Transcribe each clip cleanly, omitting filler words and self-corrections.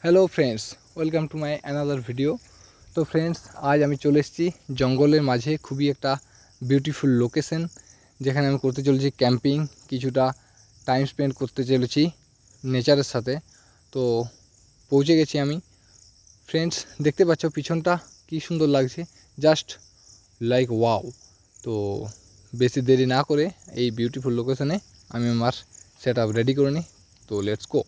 Hello friends, welcome to my another video. তো friends, আজ আমি চলে এসেছি জঙ্গলের মাঝে খুবই একটা বিউটিফুল লোকেশন, যেখানে আমি করতে চলেছি ক্যাম্পিং, কিছুটা টাইম স্পেন্ড করতে চলেছি নেচারের সাথে। তো পৌঁছে গেছি আমি। ফ্রেন্ডস, দেখতে পাচ্ছ পিছনটা কি সুন্দর লাগছে, জাস্ট লাইক ওয়াও। তো বেশি দেরি না করে এই বিউটিফুল লোকেশনে আমি আমার সেট আপ রেডি করে নিই। তো লেটস গো।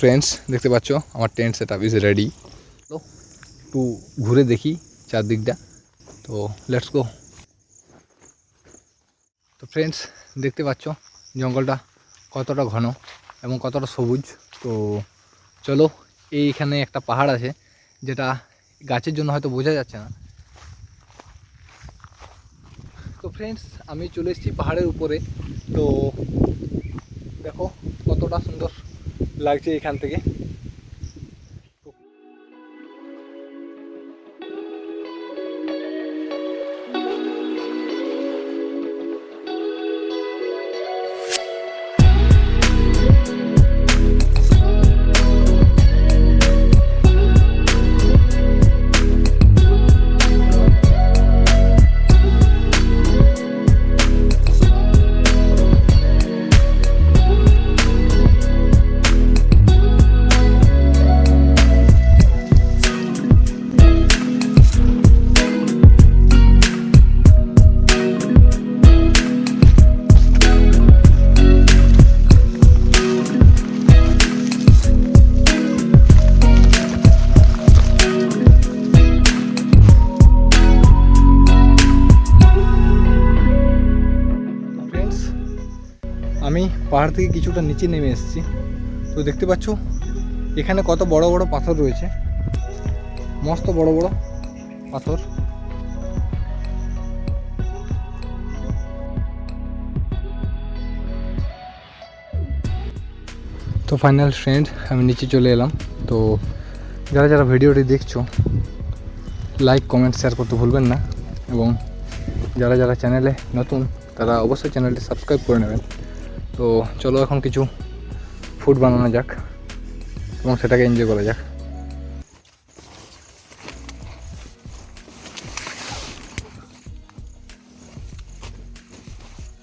ফ্রেন্ডস, দেখতে পাচ্ছ আমার tent set up is ready. তো একটু ঘুরে দেখি চারদিকটা। তো লেটস গো। তো ফ্রেন্ডস, দেখতে পাচ্ছ জঙ্গলটা কতটা ঘন এবং কতটা সবুজ। তো চলো, এইখানে একটা পাহাড় আছে যেটা গাছের জন্য হয়তো বোঝা যাচ্ছে না। তো ফ্রেন্ডস, আমি চলে এসেছি পাহাড়ের উপরে। তো দেখো কতটা সুন্দর লাগছে এখান থেকে। আমি পাহাড় থেকে কিছুটা নিচে নেমে এসেছি। তো দেখতে পাচ্ছ এখানে কত বড় বড় পাথর রয়েছে, মস্ত বড় বড় পাথর। তো ফাইনাল ফ্রেন্ড, আমি নিচে চলে এলাম। তো যারা যারা ভিডিওটি দেখছো, লাইক কমেন্ট শেয়ার করতে ভুলবেন না, এবং যারা যারা চ্যানেলে নতুন তারা অবশ্যই চ্যানেলটি সাবস্ক্রাইব করে নেবেন। তো চলো এখন কিছু ফুড বানানো যাক এবং সেটাকে এনজয় করা যাক।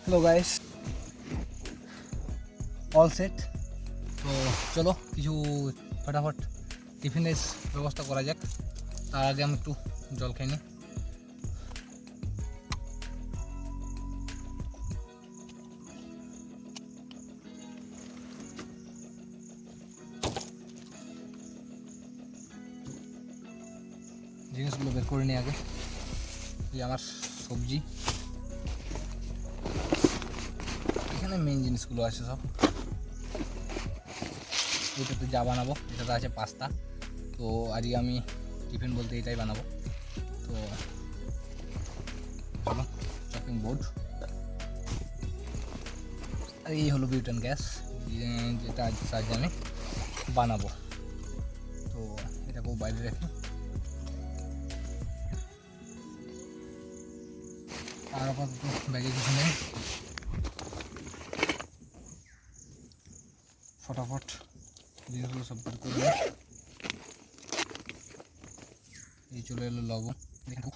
Hello guys, all set. তো চলো কিছু ফটাফট টিফিনের ব্যবস্থা করা যাক। তার আগে আমি একটু জল খেয়ে নিই। জিনিসগুলো বের করে নিই আগে। এই আমার সবজি, এখানে মেন জিনিসগুলো আছে সব। এটাতে যা বানাবো, এটাতে আছে পাস্তা। তো আজকে আমি টিফিন বলতে এটাই বানাবো। তো চলো, চপিং বোর্ড, আর এই হলো বিউটেন গ্যাস, যেটা আজ সাহায্যে আমি বানাবো। তো এটাকেও বাইরে রাখি। আর আপাতত ব্যাগে কিছু নেই, ফটাফট জিনিসগুলো সব বের করে নিই। এই চলে এলো লবণ, দেখো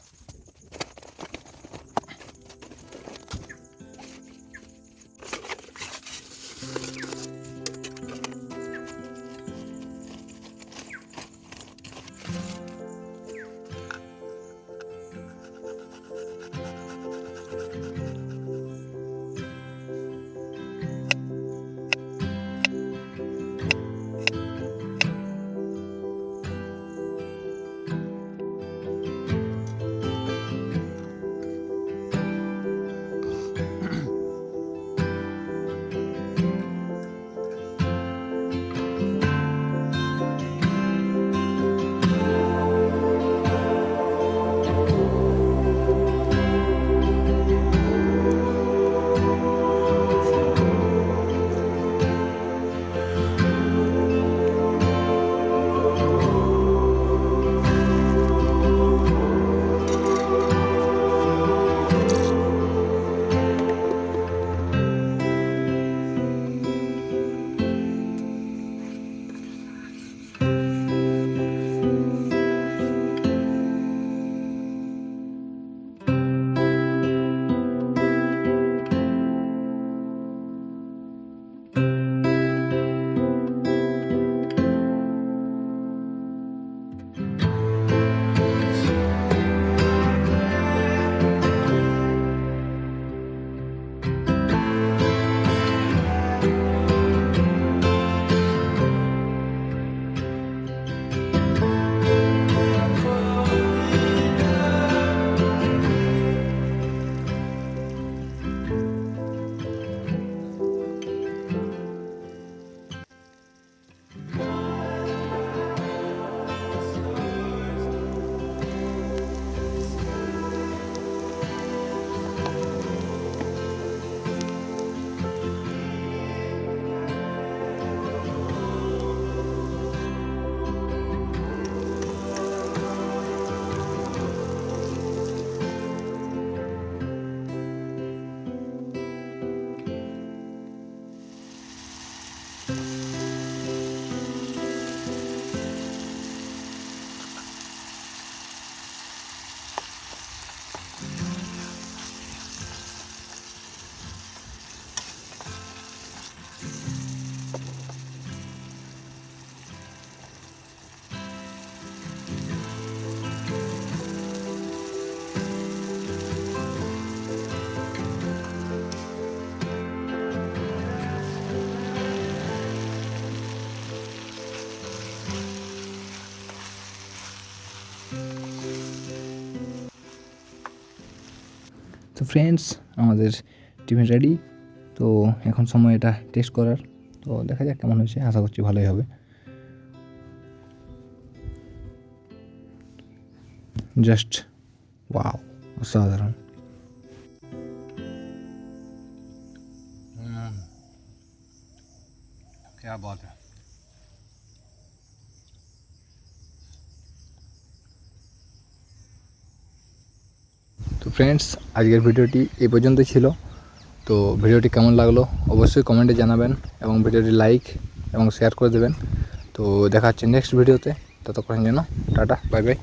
তো ফ্রেন্ডস, আমাদের টিফিন রেডি। তো এখন সময় এটা টেস্ট করার। তো দেখা যাক কেমন হয়েছে, আশা করছি ভালোই হবে। জাস্ট ওয়াও, অসাধারণ। क्या बात है। তো ফ্রেন্ডস, আজকের ভিডিওটি এই পর্যন্তই ছিল। তো ভিডিওটি কেমন লাগলো অবশ্যই কমেন্টে জানাবেন এবং ভিডিওটি লাইক এবং শেয়ার করে দেবেন। তো দেখা হচ্ছে নেক্সট ভিডিওতে। ততক্ষণ যেন টাটা, বাই বাই।